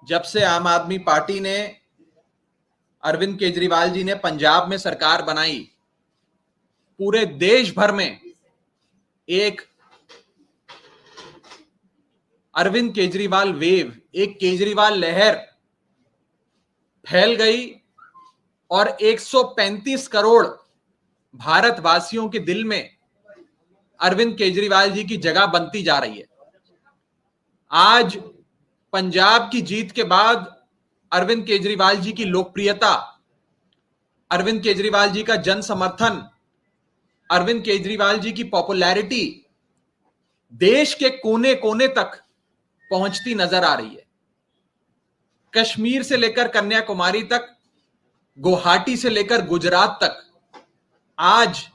जब से आम आदमी पार्टी ने, अरविंद केजरीवाल जी ने पंजाब में सरकार बनाई, पूरे देश भर में एक अरविंद केजरीवाल वेव, एक केजरीवाल लहर फैल गई और 135 करोड़ भारतवासियों के दिल में अरविंद केजरीवाल जी की जगह बनती जा रही है। आज पंजाब की जीत के बाद अरविंद केजरीवाल जी की लोकप्रियता, अरविंद केजरीवाल जी का जन समर्थन, अरविंद केजरीवाल जी की पॉपुलैरिटी देश के कोने कोने तक पहुंचती नजर आ रही है। कश्मीर से लेकर कन्याकुमारी तक, गुवाहाटी से लेकर गुजरात तक आज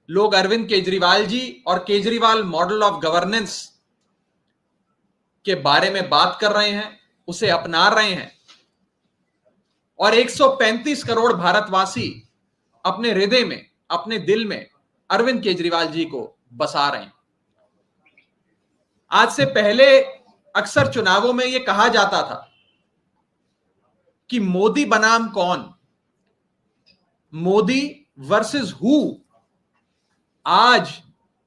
लोग अरविंद केजरीवाल जी और केजरीवाल मॉडल ऑफ गवर्नेंस के बारे में बात कर रहे हैं, उसे अपना रहे हैं और 135 करोड़ भारतवासी अपने हृदय में, अपने दिल में अरविंद केजरीवाल जी को बसा रहे हैं। आज से पहले अक्सर चुनावों में यह कहा जाता था कि मोदी बनाम कौन, मोदी वर्सेस हु। आज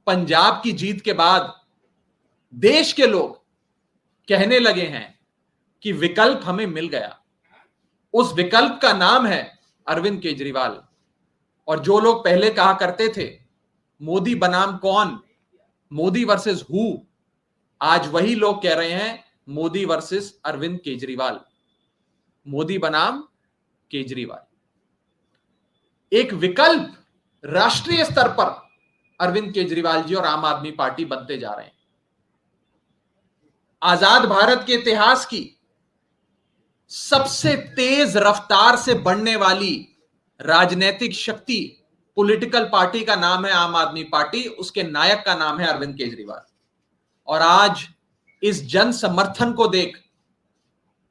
पंजाब की जीत के बाद देश के लोग कहने लगे हैं कि विकल्प हमें मिल गया। उस विकल्प का नाम है अरविंद केजरीवाल। और जो लोग पहले कहा करते थे मोदी बनाम कौन, मोदी वर्सेस हु, आज वही लोग कह रहे हैं मोदी वर्सेस अरविंद केजरीवाल, मोदी बनाम केजरीवाल। एक विकल्प राष्ट्रीय स्तर पर अरविंद केजरीवाल जी और आम आदमी पार्टी बनते जा रहे हैं। आजाद भारत के इतिहास की सबसे तेज रफ्तार से बढ़ने वाली राजनीतिक शक्ति, पॉलिटिकल पार्टी का नाम है आम आदमी पार्टी, उसके नायक का नाम है अरविंद केजरीवाल। और आज इस जन समर्थन को देख,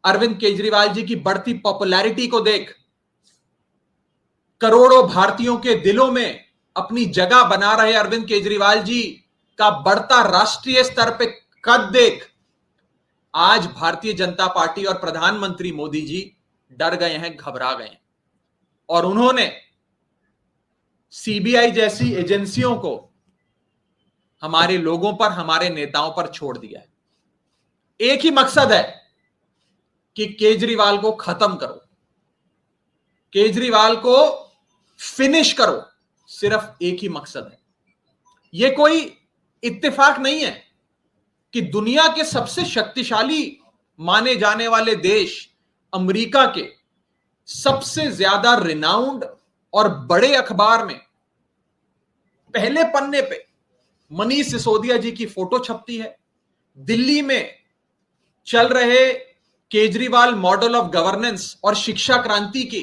अरविंद केजरीवाल जी की बढ़ती पॉपुलैरिटी को देख, करोड़ों भारतीयों के दिलों में अपनी जगह बना रहे अरविंद केजरीवाल जी का बढ़ता राष्ट्रीय स्तर पे कद देख, आज भारतीय जनता पार्टी और प्रधानमंत्री मोदी जी डर गए हैं, घबरा गए हैं और उन्होंने सीबीआई जैसी एजेंसियों को हमारे लोगों पर, हमारे नेताओं पर छोड़ दिया है। एक ही मकसद है कि केजरीवाल को खत्म करो, केजरीवाल को फिनिश करो, सिर्फ एक ही मकसद है। यह कोई इत्तेफाक नहीं है कि दुनिया के सबसे शक्तिशाली माने जाने वाले देश अमेरिका के सबसे ज्यादा रिनाउंड और बड़े अखबार में पहले पन्ने पे मनीष सिसोदिया जी की फोटो छपती है। दिल्ली में चल रहे केजरीवाल मॉडल ऑफ गवर्नेंस और शिक्षा क्रांति के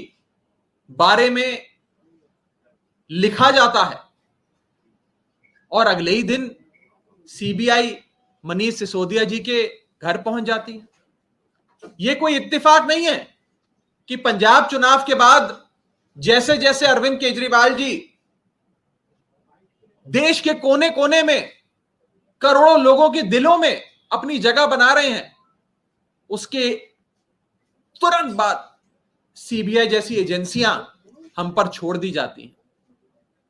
बारे में लिखा जाता है और अगले ही दिन सीबीआई मनीष सिसोदिया जी के घर पहुंच जाती है। यह कोई इत्तेफाक नहीं है कि पंजाब चुनाव के बाद जैसे जैसे अरविंद केजरीवाल जी देश के कोने कोने में करोड़ों लोगों के दिलों में अपनी जगह बना रहे हैं, उसके तुरंत बाद सीबीआई जैसी एजेंसियां हम पर छोड़ दी जाती हैं।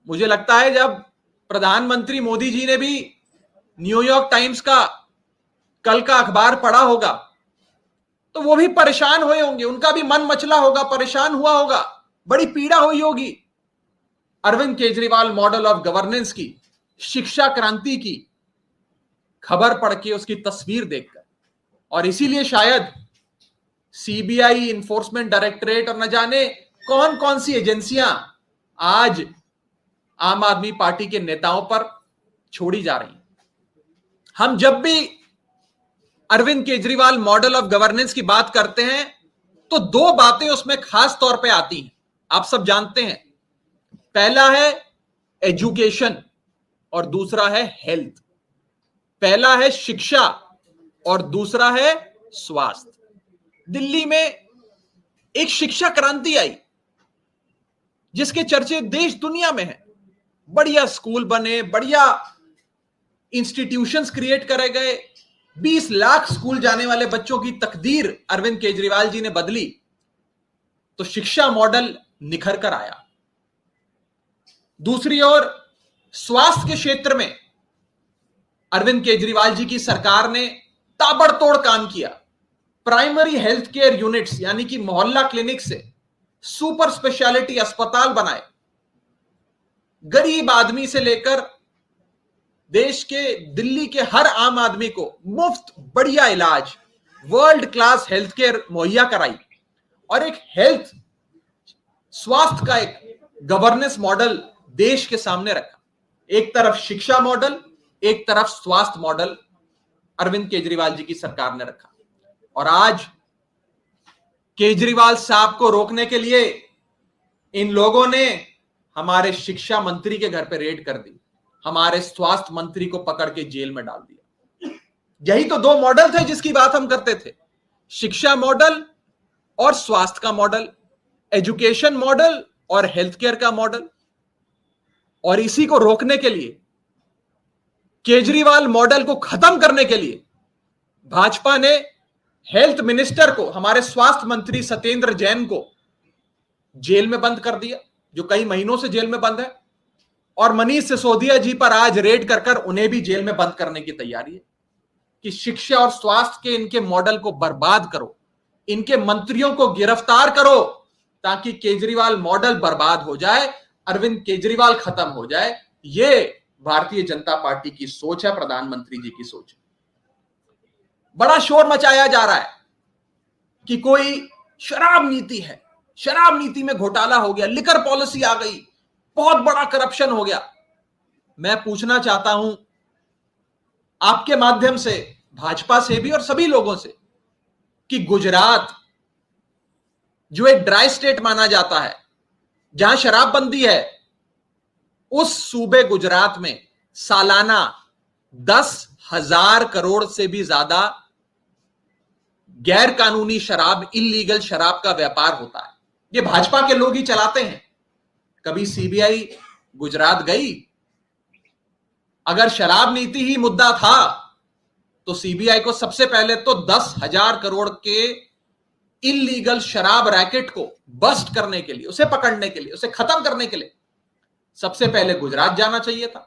मुझे लगता है जब प्रधानमंत्री मोदी जी ने भी न्यूयॉर्क टाइम्स का कल का अखबार पढ़ा होगा तो वो भी परेशान हुए होंगे, उनका भी मन मचला होगा, परेशान हुआ होगा, बड़ी पीड़ा हुई होगी Arvind Kejriwal model of governance की, शिक्षा क्रांति की खबर पढ़ के, उसकी तस्वीर देखकर। और इसीलिए शायद सीबीआई, इन्फोर्समेंट डायरेक्टरेट और न जाने कौन कौन सी एजेंसियां आज आम आदमी पार्टी के नेताओं पर छोड़ी जा रही हैं। हम जब भी Arvind Kejriwal model of governance की बात करते हैं तो दो बातें उसमें खास तौर पे आती हैं, आप सब जानते हैं। पहला है एजुकेशन और दूसरा है हेल्थ। पहला है शिक्षा और दूसरा है स्वास्थ्य। दिल्ली में एक शिक्षा क्रांति आई जिसके चर्चे देश दुनिया में हैं। बढ़िया स्कूल बने, बढ़िया इंस्टीट्यूशंस क्रिएट करे गए, 20 लाख स्कूल जाने वाले बच्चों की तकदीर अरविंद केजरीवाल जी ने बदली, तो शिक्षा मॉडल निखर कर आया। दूसरी ओर स्वास्थ्य के क्षेत्र में अरविंद केजरीवाल जी की सरकार ने ताबड़तोड़ काम किया। प्राइमरी हेल्थ केयर यूनिट्स यानी कि मोहल्ला क्लिनिक से सुपर स्पेशलिटी अस्पताल बनाए। गरीब आदमी से लेकर देश के दिल्ली के हर आम आदमी को मुफ्त बढ़िया इलाज, वर्ल्ड क्लास हेल्थ केयर मुहैया कराई और एक हेल्थ स्वास्थ्य का एक गवर्नेंस मॉडल देश के सामने रखा। एक तरफ शिक्षा मॉडल, एक तरफ स्वास्थ्य मॉडल अरविंद केजरीवाल जी की सरकार ने रखा। और आज केजरीवाल साहब को रोकने के लिए इन लोगों ने हमारे शिक्षा मंत्री के घर पे रेड कर दी, हमारे स्वास्थ्य मंत्री को पकड़ के जेल में डाल दिया। यही तो दो मॉडल थे जिसकी बात हम करते थे, शिक्षा मॉडल और स्वास्थ्य का मॉडल, एजुकेशन मॉडल और हेल्थ केयर का मॉडल। और इसी को रोकने के लिए, केजरीवाल मॉडल को खत्म करने के लिए भाजपा ने हेल्थ मिनिस्टर को, हमारे स्वास्थ्य मंत्री सत्येंद्र जैन को जेल में बंद कर दिया, जो कई महीनों से जेल में बंद है। और मनीष सिसोदिया जी पर आज रेड कर उन्हें भी जेल में बंद करने की तैयारी है कि शिक्षा और स्वास्थ्य के इनके मॉडल को बर्बाद करो, इनके मंत्रियों को गिरफ्तार करो ताकि केजरीवाल मॉडल बर्बाद हो जाए, अरविंद केजरीवाल खत्म हो जाए। ये भारतीय जनता पार्टी की सोच है, प्रधानमंत्री जी की सोच है। बड़ा शोर मचाया जा रहा है कि कोई शराब नीति है, शराब नीति में घोटाला हो गया, लिकर पॉलिसी आ गई, बहुत बड़ा करप्शन हो गया। मैं पूछना चाहता हूं आपके माध्यम से भाजपा से भी और सभी लोगों से कि गुजरात जो एक ड्राई स्टेट माना जाता है, जहां शराबबंदी है, उस सूबे गुजरात में सालाना 10,000 करोड़ से भी ज्यादा गैर कानूनी शराब, इल्लीगल शराब का व्यापार होता है। ये भाजपा के लोग ही चलाते हैं। कभी सीबीआई गुजरात गई? अगर शराब नीति ही मुद्दा था तो सीबीआई को सबसे पहले तो 10,000 करोड़ के इल्लीगल शराब रैकेट को बस्ट करने के लिए, उसे पकड़ने के लिए, उसे खत्म करने के लिए सबसे पहले गुजरात जाना चाहिए था।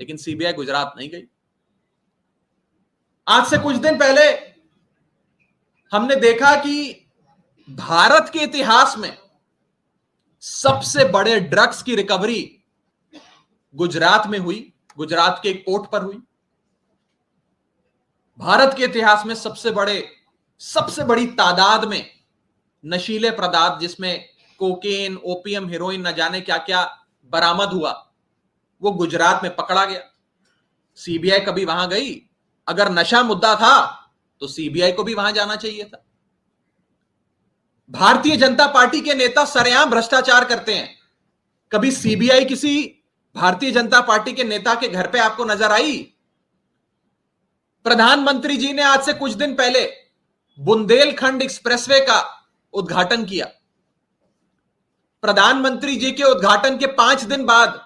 लेकिन सीबीआई गुजरात नहीं गई। आज से कुछ दिन पहले हमने देखा कि भारत के इतिहास में सबसे बड़े ड्रग्स की रिकवरी गुजरात में हुई, गुजरात के एक पोर्ट पर हुई। भारत के इतिहास में सबसे बड़ी तादाद में नशीले पदार्थ, जिसमें कोकेन, ओपियम, हेरोइन, न जाने क्या क्या बरामद हुआ, वो गुजरात में पकड़ा गया। सीबीआई कभी वहां गई? अगर नशा मुद्दा था तो सीबीआई को भी वहां जाना चाहिए था। भारतीय जनता पार्टी के नेता सरेआम भ्रष्टाचार करते हैं। कभी सीबीआई किसी भारतीय जनता पार्टी के नेता के घर पे आपको नजर आई? प्रधानमंत्री जी ने आज से कुछ दिन पहले बुंदेलखंड एक्सप्रेसवे का उद्घाटन किया। प्रधानमंत्री जी के उद्घाटन के 5 दिन बाद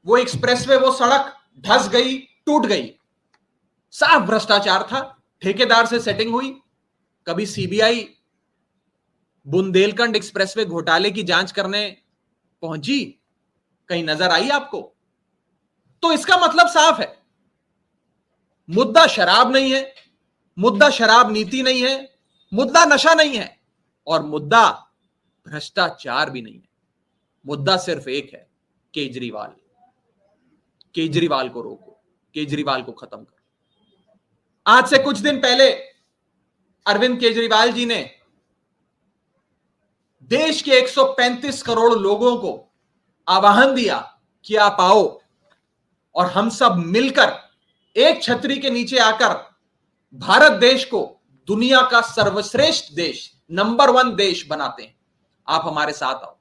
वो एक्सप्रेसवे, वो सड़क धंस गई, टूट गई। साफ भ्रष्टाचार था, ठेकेदार से सेटिंग हुई। कभी सीबीआई बुंदेलखंड एक्सप्रेसवे घोटाले की जांच करने पहुंची? कहीं नजर आई आपको? तो इसका मतलब साफ है, मुद्दा शराब नहीं है, मुद्दा शराब नीति नहीं है, मुद्दा नशा नहीं है, और मुद्दा भ्रष्टाचार भी नहीं है। मुद्दा सिर्फ एक है, केजरीवाल। केजरीवाल को रोको, केजरीवाल को खत्म करो। आज से कुछ दिन पहले अरविंद केजरीवाल जी ने देश के 135 करोड़ लोगों को आह्वान दिया कि आप आओ और हम सब मिलकर एक छतरी के नीचे आकर भारत देश को दुनिया का सर्वश्रेष्ठ देश, नंबर 1 देश बनाते हैं। आप हमारे साथ आओ।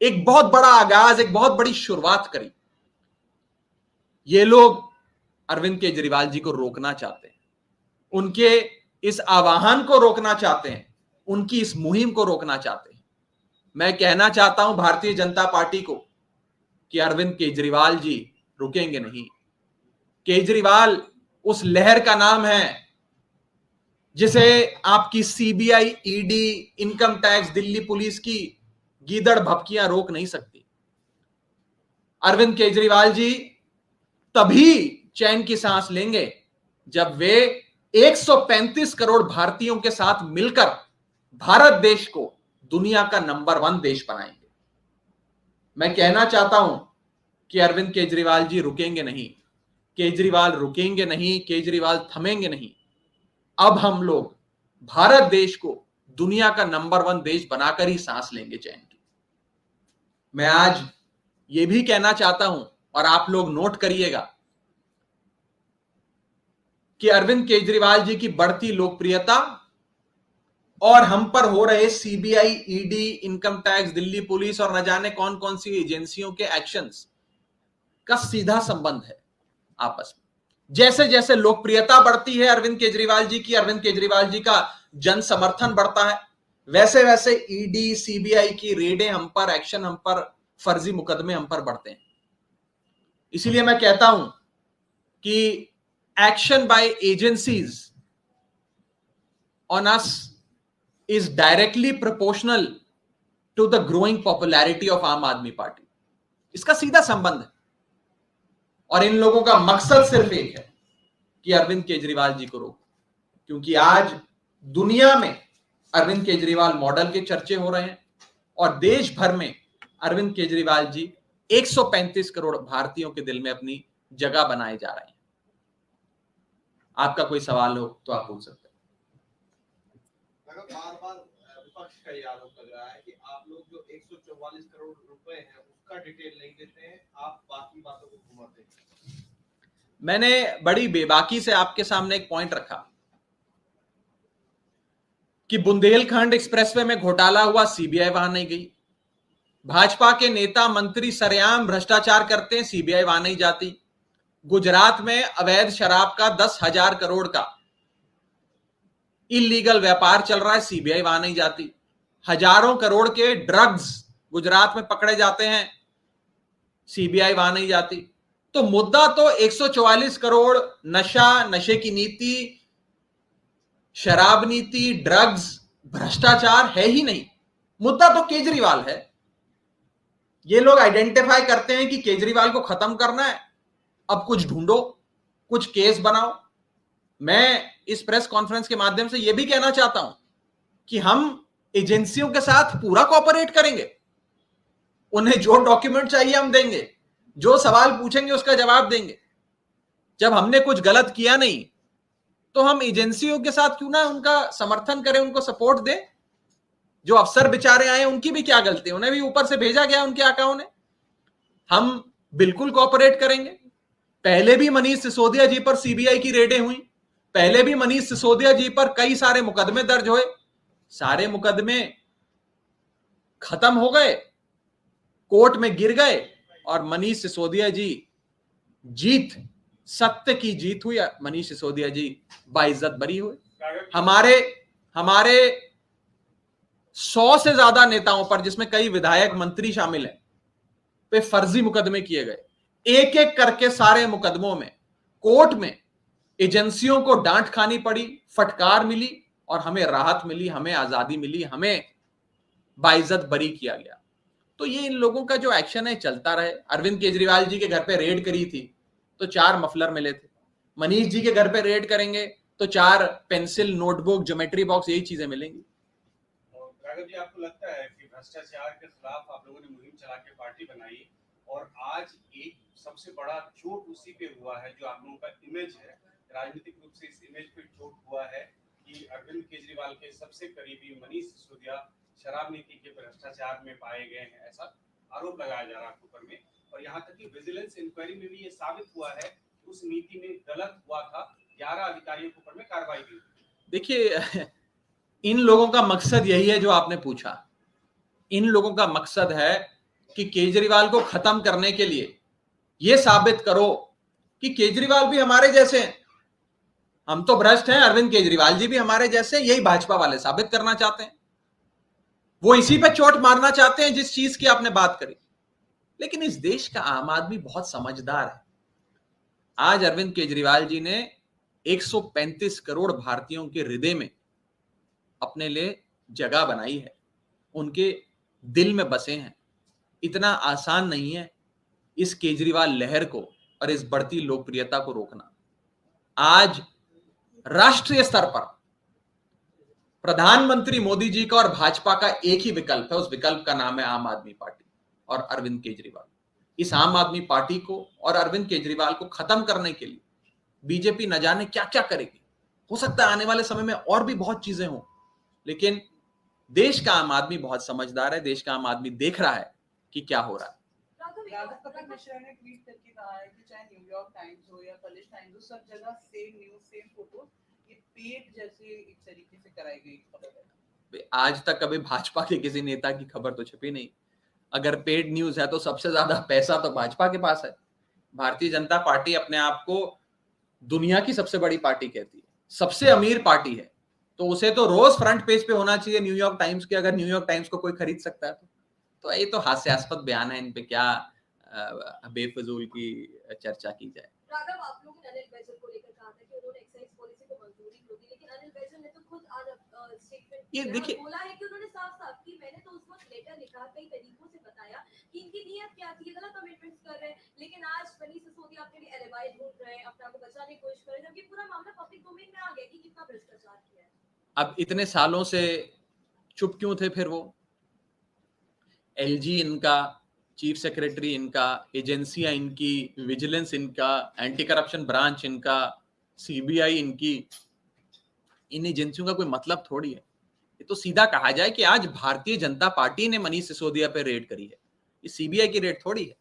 एक बहुत बड़ा आगाज, एक बहुत बड़ी शुरुआत करी। ये लोग अरविंद केजरीवाल जी को रोकना चाहते हैं, उनके इस आह्वान को रोकना चाहते हैं, उनकी इस मुहिम को रोकना चाहते हैं। मैं कहना चाहता हूं भारतीय जनता पार्टी को कि अरविंद केजरीवाल जी रुकेंगे नहीं। केजरीवाल उस लहर का नाम है जिसे आपकी CBI, ED, income tax, Delhi police की गीदड़ भभकियां रोक नहीं सकती। अरविंद केजरीवाल जी तभी चैन की सांस लेंगे जब वे 135 करोड़ भारतीयों के साथ मिलकर भारत देश को दुनिया का नंबर 1 देश बनाएंगे। मैं कहना चाहता हूं कि अरविंद केजरीवाल जी रुकेंगे नहीं, केजरीवाल रुकेंगे नहीं, केजरीवाल थमेंगे नहीं। अब हम लोग भारत देश को दुनिया का नंबर 1 देश बनाकर ही सांस लेंगे चैन की। मैं आज यह भी कहना चाहता हूं और आप लोग नोट करिएगा कि अरविंद केजरीवाल जी की बढ़ती लोकप्रियता और हम पर हो रहे CBI, ED, income tax, Delhi police और न जाने कौन कौन सी एजेंसियों के एक्शंस का सीधा संबंध है आपस में। जैसे जैसे लोकप्रियता बढ़ती है अरविंद केजरीवाल जी की, अरविंद केजरीवाल जी का जन समर्थन बढ़ता है, वैसे वैसे ईडी, सीबीआई की रेडें हम पर, एक्शन हम पर, फर्जी मुकदमे हम पर बढ़ते हैं। इसीलिए मैं कहता हूं कि action by agencies on us is directly proportional to the growing popularity of आम आदमी पार्टी। इसका सीधा संबंध है और इन लोगों का मकसद सिर्फ एक है कि अरविंद केजरीवाल जी को रोको, क्योंकि आज दुनिया में अरविंद केजरीवाल मॉडल के चर्चे हो रहे हैं और देश भर में अरविंद केजरीवाल जी 135 करोड़ भारतीयों के दिल में अपनी जगह बनाए जा रहे हैं। आपका कोई सवाल हो तो आप पूछ सकते हैं। बार बार विपक्ष का ये आरोप लग रहा है कि आप लोग जो 144 करोड़ रुपए हैं उसका डिटेल नहीं देते हैं, आप बाकी बातों को घुमाते हैं। मैंने बड़ी बेबाकी से आपके सामने एक पॉइंट रखा कि बुंदेलखंड एक्सप्रेसवे में घोटाला हुआ, सीबीआई वहां नहीं गई। भाजपा के नेता मंत्री सरेआम भ्रष्टाचार करते हैं, सीबीआई वहां नहीं जाती। गुजरात में अवैध शराब का 10,000 करोड़ का इलीगल व्यापार चल रहा है, सीबीआई वहां नहीं जाती। हजारों करोड़ के ड्रग्स गुजरात में पकड़े जाते हैं, सीबीआई वहां नहीं जाती। तो मुद्दा तो 144 करोड़ नशा, नशे की नीति, शराब नीति, ड्रग्स, भ्रष्टाचार है ही नहीं। मुद्दा तो केजरीवाल है। ये लोग आइडेंटिफाई करते हैं कि केजरीवाल को खत्म करना है, अब कुछ ढूंढो, कुछ केस बनाओ। मैं इस प्रेस कॉन्फ्रेंस के माध्यम से यह भी कहना चाहता हूं कि हम एजेंसियों के साथ पूरा कोऑपरेट करेंगे। उन्हें जो डॉक्यूमेंट चाहिए हम देंगे, जो सवाल पूछेंगे उसका जवाब देंगे। जब हमने कुछ गलत किया नहीं तो हम एजेंसियों के साथ क्यों ना उनका समर्थन करें, उनको सपोर्ट दें। जो अफसर बेचारे आए उनकी भी क्या गलती, उन्हें भी ऊपर से भेजा गया उनके आकाओं ने। हम बिल्कुल कोऑपरेट करेंगे। पहले भी मनीष सिसोदिया जी पर सीबीआई की रेडें हुई, पहले भी मनीष सिसोदिया जी पर कई सारे मुकदमे दर्ज हुए, सारे मुकदमे खत्म हो गए, कोर्ट में गिर गए और मनीष सिसोदिया जी जीत, सत्य की जीत हुई। मनीष सिसोदिया जी बाइज्जत बरी हुए। हमारे 100 से ज्यादा नेताओं पर, जिसमें कई विधायक, मंत्री शामिल हैं, पे फर्जी मुकदमे किए गए। एक एक करके सारे मुकदमों में कोर्ट में एजेंसियों को डांट खानी पड़ी, फटकार मिली और हमें राहत मिली, हमें आजादी मिली, हमें बाइज्जत बरी किया गया। तो ये इन लोगों का जो एक्शन है चलता रहे। अरविंद केजरीवाल जी के घर पे रेड करी थी तो 4 मफलर मिले थे। मनीष जी के घर पे रेड करेंगे तो 4 पेंसिल, नोटबुक, ज्योमेट्री बॉक्स, यही चीजें मिलेंगी। राघव जी, आपको लगता है कि भ्रष्टाचार के खिलाफ आप लोगों ने मुहिम चला के पार्टी बनाई और आज एक सबसे बड़ा चोट उसी पे हुआ है जो आप लोगों का इमेज है, राजनीतिक रूप से इस इमेज पे चोट हुआ है कि अरविंद केजरीवाल के सबसे करीबी मनीष सिसोदिया शराब नीति के भ्रष्टाचार में पाए गए हैं, ऐसा आरोप लगाया जा रहा है आपके ऊपर में। और यहाँ तक कि विजिलेंस इंक्वायरी में भी ये साबित हुआ है कि उस नीति में गलत हुआ था, 11 अधिकारियों के ऊपर में कार्रवाई हुई। देखिए, इन लोगों का मकसद यही है जो आपने पूछा। इन लोगों का मकसद है कि केजरीवाल को खत्म करने के लिए यह साबित करो कि केजरीवाल भी हमारे जैसे हैं, हम तो भ्रष्ट हैं, अरविंद केजरीवाल जी भी हमारे जैसे। यही भाजपा वाले साबित करना चाहते हैं। वो इसी पे चोट मारना चाहते हैं जिस चीज की आपने बात करी। लेकिन इस देश का आम आदमी बहुत समझदार है। आज अरविंद केजरीवाल जी ने 135 करोड़ भारतीयों के हृदय में अपने लिए जगह बनाई है, उनके दिल में बसे हैं। इतना आसान नहीं है इस केजरीवाल लहर को और इस बढ़ती लोकप्रियता को रोकना। आज राष्ट्रीय स्तर पर प्रधानमंत्री मोदी जी का और भाजपा का एक ही विकल्प है, उस विकल्प का नाम है आम आदमी पार्टी और अरविंद केजरीवाल। इस आम आदमी पार्टी को और अरविंद केजरीवाल को खत्म करने के लिए बीजेपी न जाने क्या क्या करेगी। हो सकता है आने वाले समय में और भी बहुत चीजें हों, लेकिन देश का आम आदमी बहुत समझदार है। देश का आम आदमी देख रहा है कि क्या हो रहा है। राघव कपिल मिश्रा ने ट्वीट करके कहा है कि चाहे न्यूयॉर्क टाइम्स हो या कलिश टाइम्स हो, सब जगह सेम न्यूज सेम फोटो, ये पेड जैसे एक तरीके से कराई गई खबर है। आज तक कभी भाजपा के किसी नेता की खबर तो छपी नहीं। अगर पेड न्यूज है तो सबसे ज्यादा पैसा तो भाजपा के पास है। भारतीय जनता पार्टी अपने आप को दुनिया की सबसे बड़ी पार्टी कहती है, सबसे अमीर पार्टी है, तो उसे तो रोज फ्रंट पेज पे होना चाहिए न्यूयॉर्क टाइम्स के। अगर न्यूयॉर्क टाइम्स को कोई खरीद सकता है तो ये तो हास्यास्पद बयान है। इन पे क्या बेफजूल की चर्चा की जाए। राघव, आप लोगों ने अनिल बैजल को लेकर कहा था कि उन्होंने एक्साइज पॉलिसी को मंजूरी क्यों दी, लेकिन अनिल बैजल ने तो खुद आज स्टेटमेंट ये देखिए, बोला है कि उन्होंने साफ-साफ कि मैंने तो उस वक्त लेटर लिखा, कई तरीकों से बताया कि इनकी नीयत क्या थी, गलत कमिटमेंट्स कर रहे हैं, लेकिन आज मनीष सिसोदिया अपने लिए एलिबाई ढूंढ रहे हैं, अपने आप को बचाने की कोशिश कर रहे हैं, जबकि पूरा मामला पब्लिक डोमेन में आ गया कि कितना भ्रष्टाचार किया है। अब इतने सालों से चुप क्यों थे फिर वो? एलजी इनका, चीफ सेक्रेटरी इनका, एजेंसियां इनकी, विजिलेंस इनका, एंटी करप्शन ब्रांच इनका, सीबीआई इनकी, इन एजेंसियों का कोई मतलब थोड़ी है। ये तो सीधा कहा जाए कि आज भारतीय जनता पार्टी ने मनीष सिसोदिया पे रेड करी है, ये सीबीआई की रेड थोड़ी है,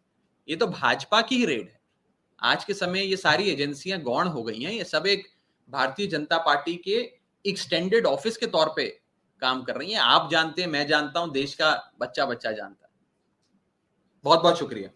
ये तो भाजपा की ही रेड है। आज के समय ये सारी एजेंसियां गौण हो गई हैं, ये सब एक भारतीय जनता पार्टी के एक्सटेंडेड ऑफिस के तौर पे काम कर रही हैं। आप जानते हैं, मैं जानता हूं, देश का बच्चा बच्चा जानता है। बहुत बहुत शुक्रिया।